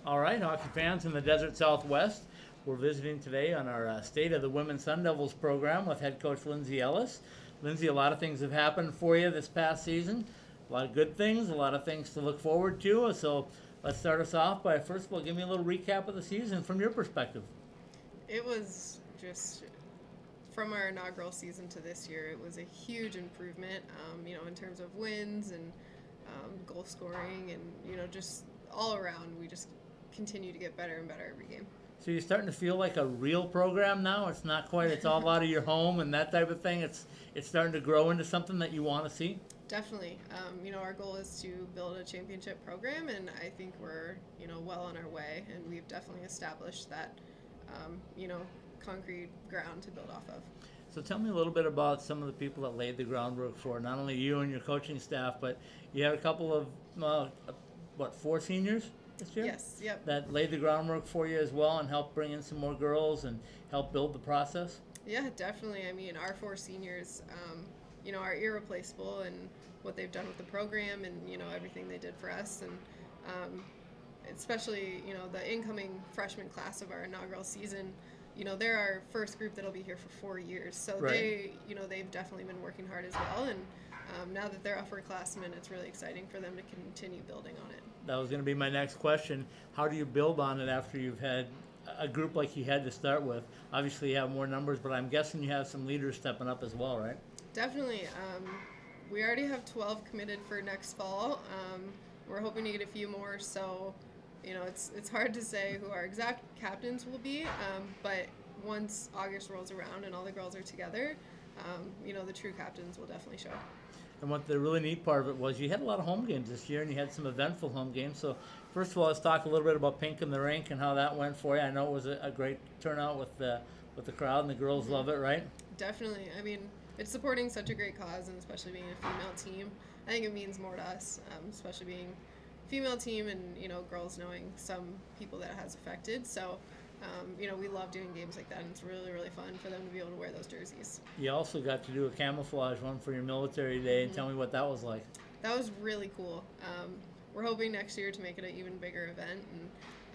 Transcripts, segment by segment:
All right, hockey fans in the Desert Southwest, we're visiting today on our State of the Women's Sun Devils program with head coach Lindsay Ellis. Lindsay, a lot of things have happened for you this past season. A lot of good things, a lot of things to look forward to. So let's start us off by, first of all, give me a little recap of the season from your perspective. It was just, from our inaugural season to this year, it was a huge improvement, in terms of wins and goal scoring and, just all around. We just continue to get better and better every game. So you're starting to feel like a real program now? It's not quite, it's all out of your home and that type of thing. It's starting to grow into something that you want to see? Definitely. Our goal is to build a championship program, and I think we're, well on our way, and we've definitely established that, concrete ground to build off of. So tell me a little bit about some of the people that laid the groundwork for not only you and your coaching staff, but you had a couple of, 4 seniors this year? Yes, yep. That laid the groundwork for you as well and helped bring in some more girls and help build the process? Yeah, definitely. I mean, our 4 seniors, are irreplaceable in what they've done with the program and, everything they did for us. And especially, the incoming freshman class of our inaugural season, they're our first group that'll be here for 4 years. So right. They've definitely been working hard as well. And now that they're upperclassmen, it's really exciting for them to continue building on it. That was going to be my next question. How do you build on it after you've had a group like you had to start with? Obviously, you have more numbers, but I'm guessing you have some leaders stepping up as well, right? Definitely. We already have 12 committed for next fall. We're hoping to get a few more, so it's hard to say who our exact captains will be, but once August rolls around and all the girls are together, the true captains will definitely show. And what the really neat part of it was, you had a lot of home games this year, and you had some eventful home games. So first of all, let's talk a little bit about Pink in the Rink and how that went for you. I know it was a great turnout with the crowd, and the girls Mm-hmm. love it, right? Definitely. I mean, it's supporting such a great cause, and especially being a female team, I think it means more to us, especially being a female team and, girls knowing some people that it has affected. So, we love doing games like that, and it's really, really fun for them to be able to wear those jerseys. You also got to do a camouflage one for your military day, and tell me what that was like. That was really cool. We're hoping next year to make it an even bigger event,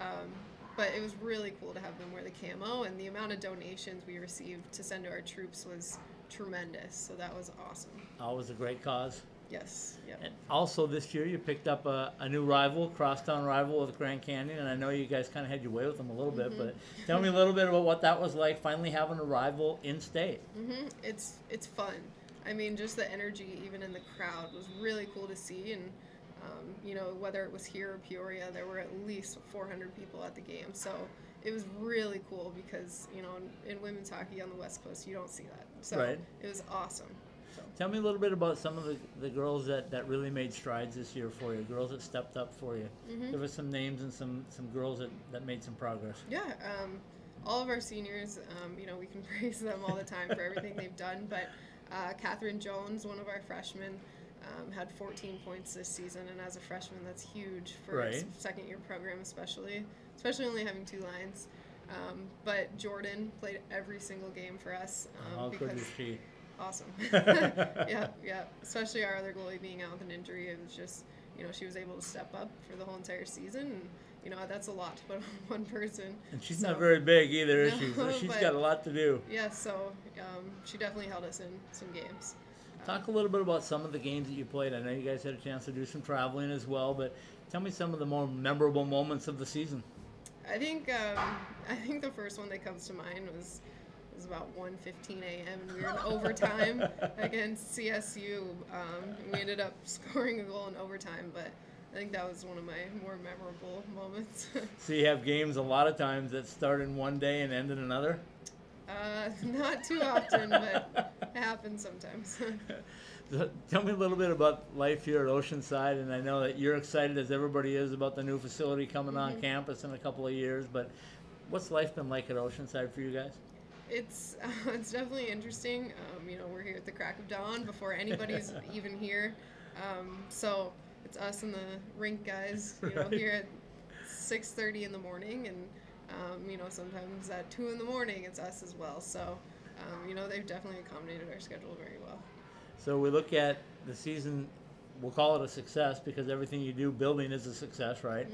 and but it was really cool to have them wear the camo, and the amount of donations we received to send to our troops was tremendous, so that was awesome. Always a great cause. Yes, yeah. And also this year you picked up a new rival, crosstown rival with Grand Canyon, and I know you guys kind of had your way with them a little bit, but tell me a little bit about what that was like, finally having a rival in state. It's fun. I mean, just the energy even in the crowd was really cool to see, and whether it was here or Peoria, there were at least 400 people at the game, so it was really cool because, in women's hockey on the West Coast, you don't see that. So right. It was awesome. So. Tell me a little bit about some of the girls that really made strides this year for you, girls that stepped up for you. Give us some names and some girls that made some progress. Yeah, all of our seniors, we can praise them all the time for everything they've done, but Catherine Jones, one of our freshmen, had 14 points this season, and as a freshman, that's huge for right. a second-year program, especially only having 2 lines. But Jordan played every single game for us. How good is she? Awesome. Yeah. Especially our other goalie being out with an injury, it was just, she was able to step up for the whole entire season, and that's a lot to put on one person. And she's not very big either, is she? No, So she's got a lot to do. Yeah, so she definitely held us in some games. Talk a little bit about some of the games that you played. I know you guys had a chance to do some traveling as well, but tell me some of the more memorable moments of the season. I think the first one that comes to mind was about 1:15 a.m. and we were in overtime against CSU. We ended up scoring a goal in overtime, but I think that was one of my more memorable moments. So you have games a lot of times that start in one day and end in another? Not too often, but it happens sometimes. So tell me a little bit about life here at Oceanside, and I know that you're excited, as everybody is, about the new facility coming on campus in a couple of years, but what's life been like at Oceanside for you guys? It's definitely interesting. We're here at the crack of dawn before anybody's even here. So it's us and the rink guys, Right. here at 6:30 in the morning, and sometimes at 2 in the morning it's us as well. So they've definitely accommodated our schedule very well. So we look at the season we'll call it a success because everything you do building is a success, right?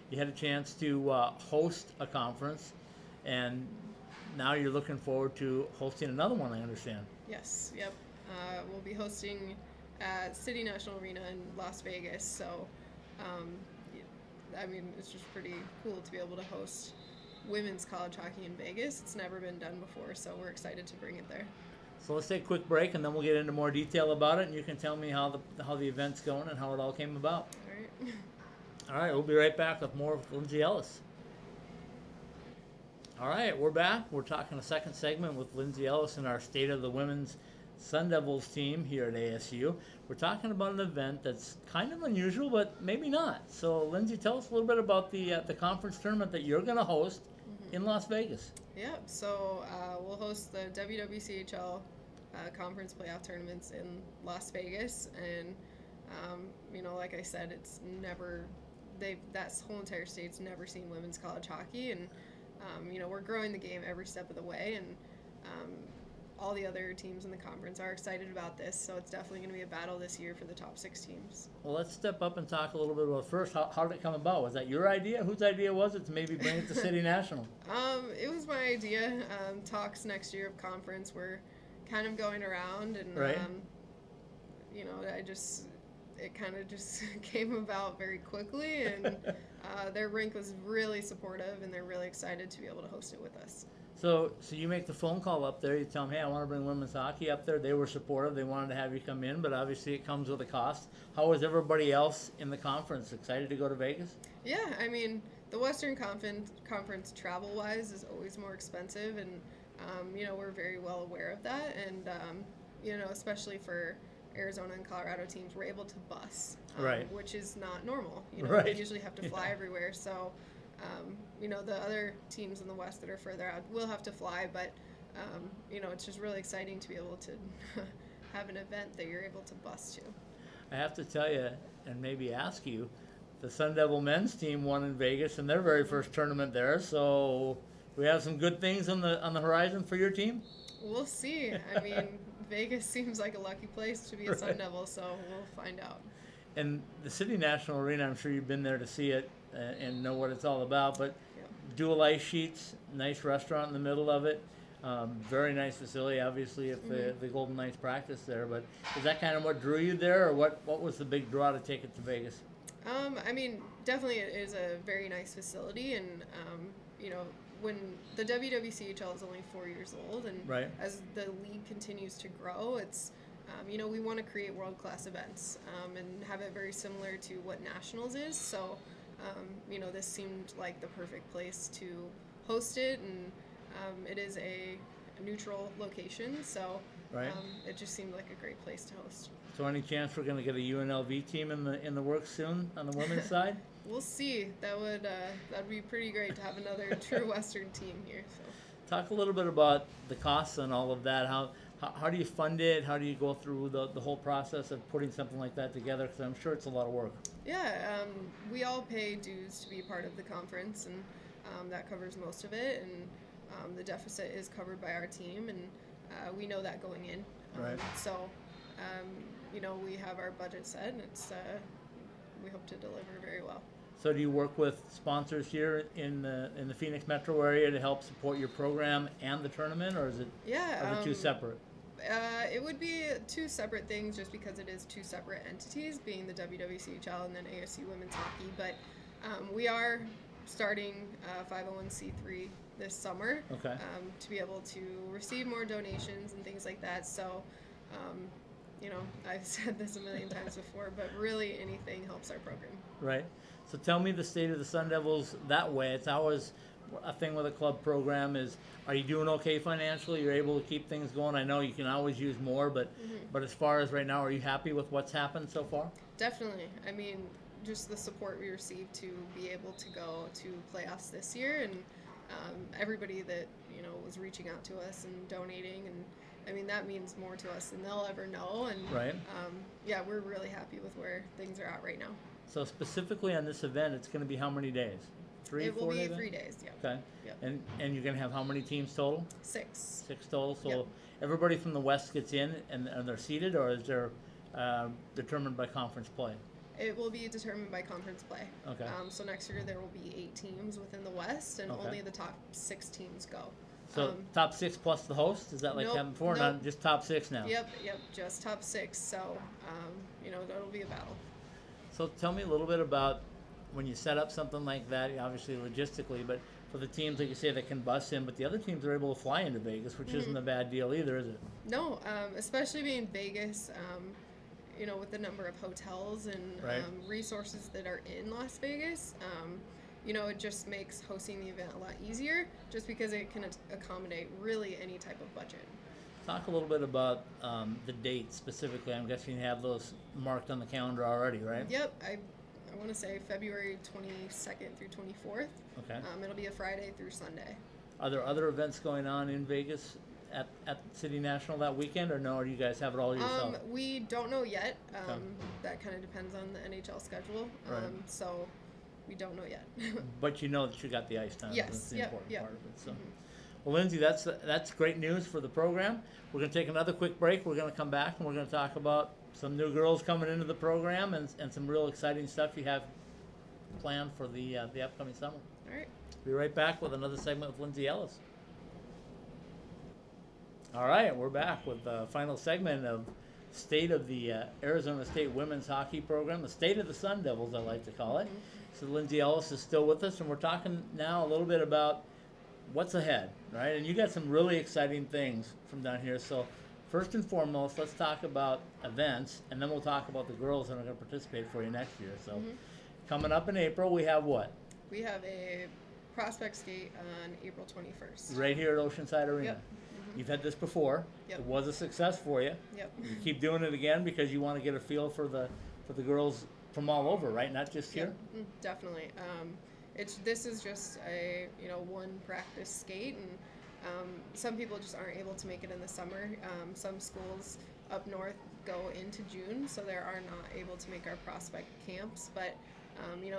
You had a chance to host a conference, and now you're looking forward to hosting another one, I understand. Yes, yep. We'll be hosting at City National Arena in Las Vegas, so I mean, it's just pretty cool to be able to host women's college hockey in Vegas. It's never been done before, so we're excited to bring it there. So let's take a quick break, and then we'll get into more detail about it, and you can tell me how the event's going and how it all came about. All right. All right, we'll be right back with more of Lindsay Ellis. All right, we're back. We're talking a second segment with Lindsay Ellis and our State of the Women's Sun Devils team here at ASU. We're talking about an event that's kind of unusual, but maybe not. So, Lindsay, tell us a little bit about the conference tournament that you're going to host in Las Vegas. Yeah, so we'll host the WWCHL conference playoff tournaments in Las Vegas, and you know, like I said, it's never that whole entire state's never seen women's college hockey, and you know, we're growing the game every step of the way, and all the other teams in the conference are excited about this, so it's definitely going to be a battle this year for the top 6 teams. Well, let's step up and talk a little bit about first. How did it come about? Was that your idea? Whose idea was it to maybe bring it to City National? It was my idea. Talks next year of conference were kind of going around, and right. You know, it kind of just came about very quickly, and their rink was really supportive, and they're really excited to be able to host it with us. So you make the phone call up there. You tell them, hey, I want to bring women's hockey up there. They were supportive. They wanted to have you come in, but obviously it comes with a cost. How was everybody else in the conference? Excited to go to Vegas? Yeah, I mean, the Western Conference travel-wise is always more expensive, and you know, we're very well aware of that. And you know, especially for Arizona and Colorado teams, we're able to bus, right, which is not normal. You know, right. We usually have to fly everywhere. So. You know, the other teams in the West that are further out will have to fly, but, you know, it's just really exciting to be able to have an event that you're able to bus to. I have to tell you, and maybe ask you, the Sun Devil men's team won in Vegas in their very first tournament there, so we have some good things on the horizon for your team? We'll see. I mean, Vegas seems like a lucky place to be a Sun Devil, so we'll find out. And the City National Arena, I'm sure you've been there to see it and know what it's all about, but dual ice sheets, nice restaurant in the middle of it, very nice facility, obviously, if the Golden Knights practice there, but is that kind of what drew you there, or what was the big draw to take it to Vegas? I mean, definitely it is a very nice facility, and, you know, when the WWCHL is only 4 years old, and right. as the league continues to grow, it's you know, we want to create world-class events and have it very similar to what Nationals is. So, you know, this seemed like the perfect place to host it, and it is a neutral location, so right. It just seemed like a great place to host. So, any chance we're going to get a UNLV team in the works soon on the women's side? We'll see. That'd be pretty great to have another true Western team here. So. Talk a little bit about the costs and all of that. How do you fund it? How do you go through the whole process of putting something like that together? Because I'm sure it's a lot of work. Yeah, we all pay dues to be part of the conference, and that covers most of it. And the deficit is covered by our team, and we know that going in. Right. So, you know, we have our budget set, and we hope to deliver very well. So do you work with sponsors here in the Phoenix metro area to help support your program and the tournament, or is it are the two separate? It would be 2 separate things just because it is 2 separate entities, being the WWCHL and then ASU Women's Hockey. But we are starting 501c3 this summer, okay. To be able to receive more donations and things like that. So, you know, I've said this a million times before, but really anything helps our program. Right. So tell me the state of the Sun Devils that way. It's always a thing with a club program is, are you doing okay financially? You're able to keep things going? I know you can always use more, but as far as right now, are you happy with what's happened so far? Definitely. I mean, just the support we received to be able to go to playoffs this year, and everybody that, you know, was reaching out to us and donating, and I mean, that means more to us than they'll ever know. And right. Yeah, we're really happy with where things are at right now. So specifically on this event, it's going to be how many days? 3, it 4 will be days? 3 days, yeah. Okay. Yep. And you're going to have how many teams total? 6. 6 total. So yep. everybody from the West gets in, and they're seated, or is there determined by conference play? It will be determined by conference play. Okay. So next year there will be 8 teams within the West, and Okay. only the top 6 teams go. So top 6 plus the host? Is that like Nope, happened before? nope. Not just top 6 now? Yep, just top 6. So, that'll be a battle. So tell me a little bit about when you set up something like that, obviously logistically, but for the teams, like you say, that can bus in, but the other teams are able to fly into Vegas, which isn't a bad deal either, is it? No, especially being Vegas, with the number of hotels and Right. resources that are in Las Vegas, it just makes hosting the event a lot easier just because it can accommodate really any type of budget. Talk a little bit about the dates specifically. I'm guessing you have those marked on the calendar already, right? Yep, I want to say February 22nd through 24th. Okay. It'll be a Friday through Sunday. Are there other events going on in Vegas at City National that weekend, or no? Or do you guys have it all yourself? We don't know yet. Okay. That kind of depends on the NHL schedule. Right. So we don't know yet. But you know that you got the ice time. Yes, That's the yep, important yep. part of it. So, well, Lindsay, that's great news for the program. We're going to take another quick break. We're going to come back and we're going to talk about some new girls coming into the program and some real exciting stuff you have planned for the upcoming summer. All right. Be right back with another segment with Lindsay Ellis. All right, we're back with the final segment of State of the Arizona State Women's Hockey Program, the State of the Sun Devils, I like to call it. So Lindsay Ellis is still with us, and we're talking now a little bit about what's ahead, right? And you got some really exciting things from down here. So first and foremost, let's talk about events, and then we'll talk about the girls that are going to participate for you next year. So coming up in April, we have what? We have a prospect skate on April 21st. Right here at Oceanside Arena. Yep. You've had this before. Yep. It was a success for you. Yep. You keep doing it again because you want to get a feel for the girls from all over, right? Not just here. Yep. Definitely. This is just a one practice skate, and some people just aren't able to make it in the summer. Some schools up north go into June, so they are not able to make our prospect camps. But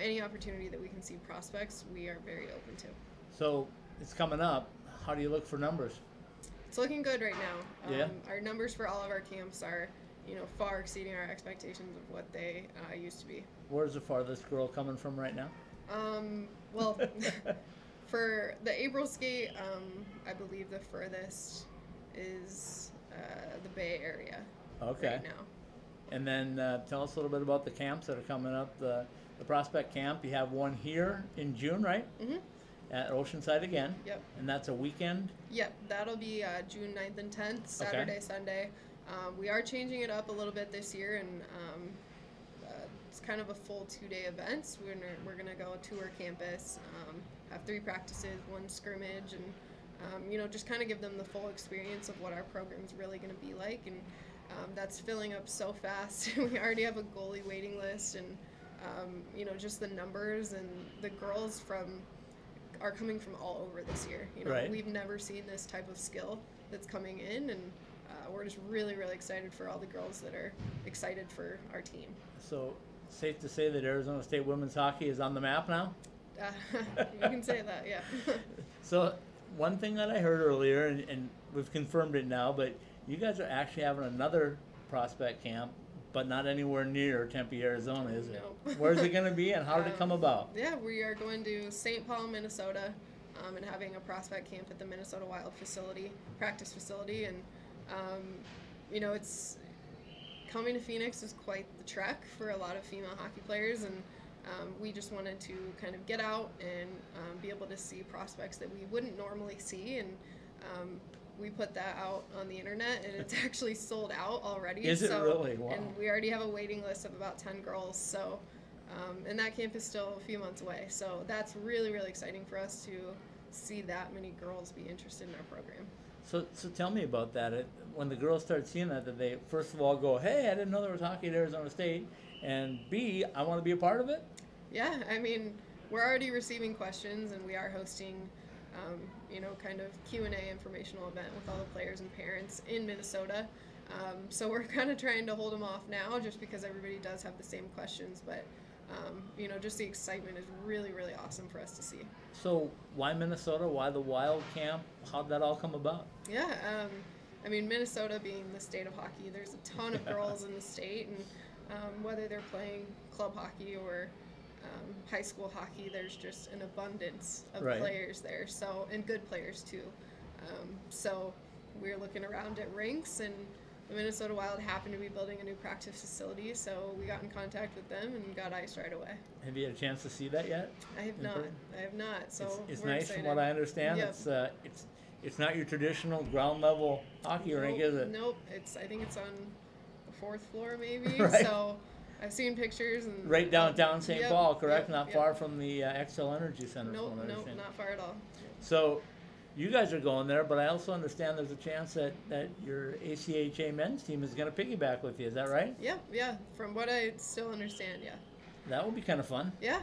any opportunity that we can see prospects, we are very open to. So it's coming up. How do you look for numbers? It's looking good right now. Yeah. Our numbers for all of our camps are, far exceeding our expectations of what they used to be. Where's the farthest girl coming from right now? Well, for the April skate, I believe the furthest is the Bay Area. Okay. Right now. And then tell us a little bit about the camps that are coming up. The prospect camp, you have one here in June, right? Mhm. At Oceanside again. Yep. And that's a weekend? Yep, that'll be June 9th and 10th, Saturday, Sunday. We are changing it up a little bit this year, and it's kind of a full 2-day event. We're gonna go tour campus, have 3 practices, 1 scrimmage, and just kind of give them the full experience of what our program's really gonna be like. And that's filling up so fast. We already have a goalie waiting list, and just the numbers, and the girls are coming from all over this year. Right. We've never seen this type of skill that's coming in, and we're just really, really excited for all the girls that are excited for our team. So safe to say that Arizona State women's hockey is on the map now? You can say that, yeah. So one thing that I heard earlier, and we've confirmed it now, but you guys are actually having another prospect camp, but not anywhere near Tempe, Arizona, is it? No. Where's it going to be, and how did it come about? Yeah, we are going to St. Paul, Minnesota, and having a prospect camp at the Minnesota Wild practice facility. And, it's coming to Phoenix is quite the trek for a lot of female hockey players, and we just wanted to kind of get out and be able to see prospects that we wouldn't normally see. And we put that out on the internet, and it's actually sold out already. Is it really? Wow. And we already have a waiting list of about 10 girls. So, and that camp is still a few months away. So that's really, really exciting for us to see that many girls be interested in our program. So tell me about that. When the girls start seeing that they first of all go, "Hey, I didn't know there was hockey at Arizona State," and B, I want to be a part of it. Yeah, I mean, we're already receiving questions, and we are hosting, kind of Q&A informational event with all the players and parents in Minnesota. So we're kind of trying to hold them off now, just because everybody does have the same questions. But just the excitement is really, really awesome for us to see. So why Minnesota? Why the Wild camp? How'd that all come about? Yeah, I mean, Minnesota being the state of hockey, there's a ton of girls in the state, and whether they're playing club hockey or high school hockey, there's just an abundance of Right. players there. So, and good players too. So we're looking around at rinks, and the Minnesota Wild happened to be building a new practice facility, so we got in contact with them and got ice right away. Have you had a chance to see that yet? I have In not. person? I have not. So It's we're nice excited. from what I understand. Yep. It's not your traditional ground level hockey rink, is it? Nope. I think it's on the 4th floor maybe. Right. So I've seen pictures and Right downtown St. Yep, Paul, correct? yep, Not yep. far from the Excel Energy Center. Nope, from what I nope, understand. not far at all. So you guys are going there, but I also understand there's a chance that your ACHA men's team is going to piggyback with you. Is that right? Yeah, yeah. From what I still understand, yeah. That would be kind of fun. Yeah,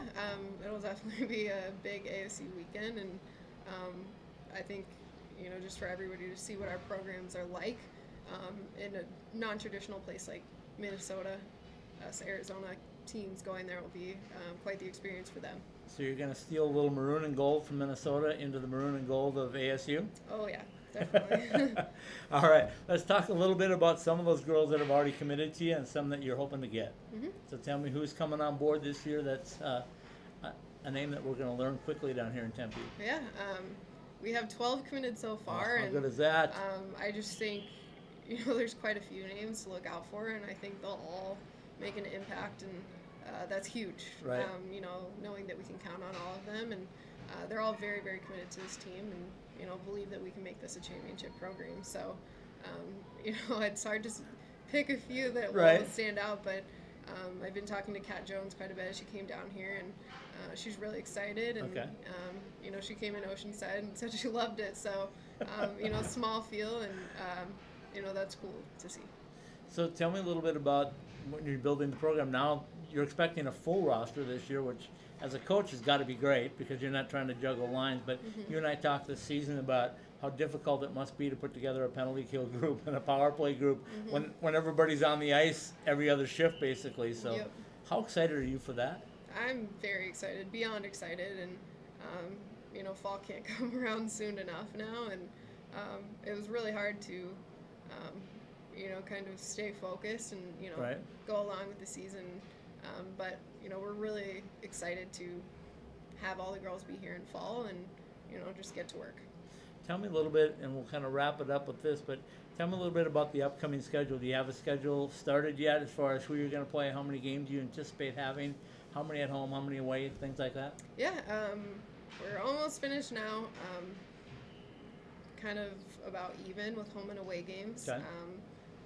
it'll definitely be a big ASU weekend, and I think, just for everybody to see what our programs are like in a non-traditional place like Minnesota, us Arizona teams going there will be quite the experience for them. So you're going to steal a little maroon and gold from Minnesota into the maroon and gold of ASU? Oh yeah, definitely. All right, let's talk a little bit about some of those girls that have already committed to you and some that you're hoping to get. Mhm. So tell me who's coming on board this year that's a name that we're going to learn quickly down here in Tempe. Yeah, we have 12 committed so far, How and good is that? I just think, there's quite a few names to look out for, and I think they'll all make an impact, and that's huge. Right. Knowing that we can count on all of them, and they're all very, very committed to this team, and believe that we can make this a championship program. So, it's hard to pick a few that Right. will stand out, but I've been talking to Kat Jones quite a bit. She came down here, and she's really excited, and Okay. she came in Oceanside and said she loved it. So, small field, and that's cool to see. So tell me a little bit about when you're building the program. Now you're expecting a full roster this year, which as a coach has got to be great because you're not trying to juggle lines. But you and I talked this season about how difficult it must be to put together a penalty kill group and a power play group when everybody's on the ice every other shift basically. So Yep. how excited are you for that? I'm very excited, beyond excited, and fall can't come around soon enough now, and it was really hard to kind of stay focused and Right. go along with the season, but we're really excited to have all the girls be here in fall and just get to work. Tell me a little bit, and we'll kind of wrap it up with this, but tell me a little bit about the upcoming schedule. Do you have a schedule started yet as far as who you're going to play, how many games do you anticipate having, how many at home, how many away, things like that? Yeah, we're almost finished now. Kind of about even with home and away games. Okay.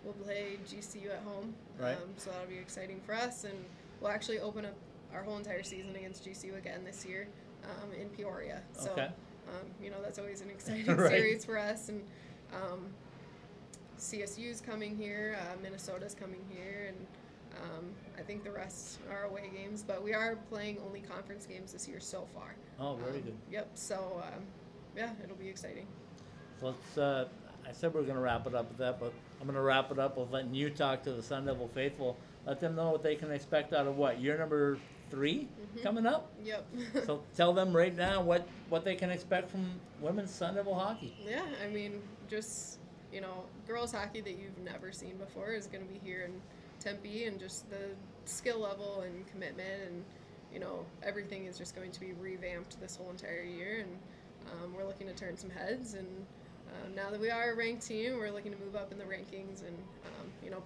We'll play GCU at home, Right. So that'll be exciting for us, and we'll actually open up our whole entire season against GCU again this year in Peoria. So, Okay. that's always an exciting Right. series for us, and CSU's coming here, Minnesota's coming here, and I think the rest are away games, but we are playing only conference games this year so far. Oh, very good. Yep, so yeah, it'll be exciting. So let's, I said we are going to wrap it up with that, but I'm going to wrap it up with letting you talk to the Sun Devil faithful. Let them know what they can expect out of what? Year number 3 coming up? Yep. So tell them right now what they can expect from women's Sun Devil hockey. Yeah, I mean, just, girls hockey that you've never seen before is going to be here in Tempe, and just the skill level and commitment and, everything is just going to be revamped this whole entire year, and we're looking to turn some heads, and now that we are a ranked team, we're looking to move up in the rankings and,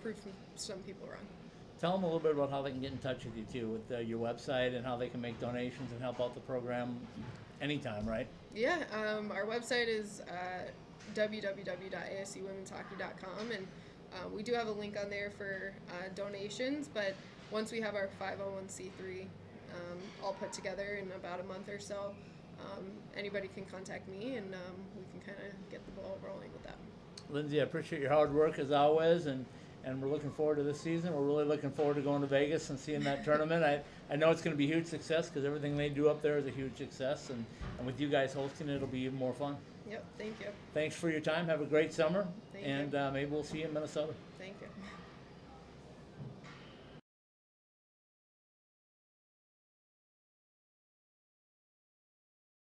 prove some people wrong. Tell them a little bit about how they can get in touch with you too, with your website and how they can make donations and help out the program anytime, right? Yeah, our website is www.asuwomenshockey.com, and we do have a link on there for donations, but once we have our 501c3 all put together in about a month or so, anybody can contact me, and we can kind of get the ball rolling with that. Lindsay, I appreciate your hard work as always, and we're looking forward to this season. We're really looking forward to going to Vegas and seeing that tournament. I know it's going to be a huge success because everything they do up there is a huge success, and with you guys hosting it, it'll be even more fun. Yep, thank you. Thanks for your time. Have a great summer, Thank and you. maybe we'll see you in Minnesota. Thank you.